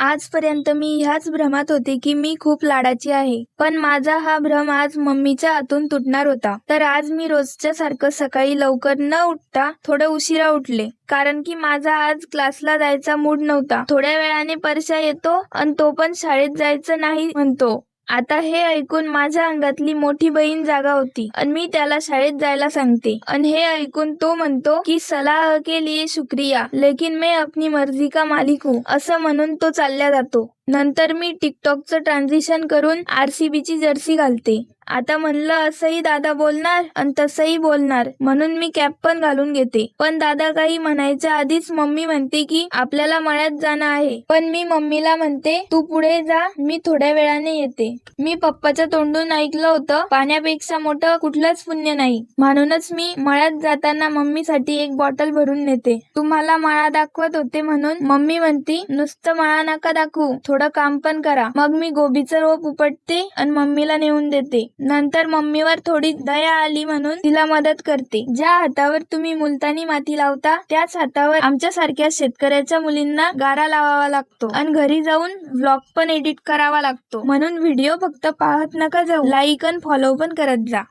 आजपर्यंत मी ह्याच भ्रमात होते की मी खूप लाडाची आहे, पण माझा हा भ्रम आज मम्मीच्या हातून तुटणार होता. तर आज मी रोजच्या सारखं सकाळी लवकर न उठता थोडं उशिरा उठले, कारण की माझा आज क्लासला जायचा मूड नव्हता. थोड्या वेळाने परशा येतो आणि तो पण शाळेत जायचं नाही म्हणतो. आता हे ऐकून माझ्या अंगातली मोठी बहीण जागा होती आणि मी त्याला शाळेत जायला सांगते आणि हे ऐकून तो म्हणतो की सलाह के लिए शुक्रिया, लेकिन मैं अपनी मर्जी का मालिक हूँ, असं म्हणून तो चालल्या जातो. नंतर मी टिकटॉकचं ट्रान्झिशन करून RCBची जर्सी घालते. आता म्हणलं असंही दादा बोलणार आणि तसंही बोलणार, म्हणून मी कॅप पण घालून घेते. पण दादा काही म्हणायच्या आधीच मम्मी म्हणते की आपल्याला मळ्यात जाणं आहे. पण मी मम्मीला म्हणते तू पुढे जा, मी थोड्या वेळाने येते. मी पप्पाच्या तोंडून ऐकलं होतं, पाण्यापेक्षा मोठं कुठलंच पुण्य नाही. म्हणूनच मी मळ्यात जाताना मम्मीसाठी एक बॉटल भरून नेते. तुम्हाला मळा दाखवत होते म्हणून मम्मी म्हणती नुसतं मळा नका दाखवू, थोडं काम पण करा. मग मी गोबीचं रोप उपटते आणि मम्मीला नेऊन देते. नंतर मम्मीवर थोडी दया आली म्हणून तिला मदत करते. ज्या हातावर तुम्ही मुलतानी माती लावता त्याच हातावर आमच्या सारख्या शेतकऱ्याच्या मुलींना गारा लावावा लागतो आणि घरी जाऊन व्लॉग पण एडिट करावा लागतो. म्हणून व्हिडिओ फक्त पाहत नका जाऊ, लाईक आणि फॉलो पण करत जा.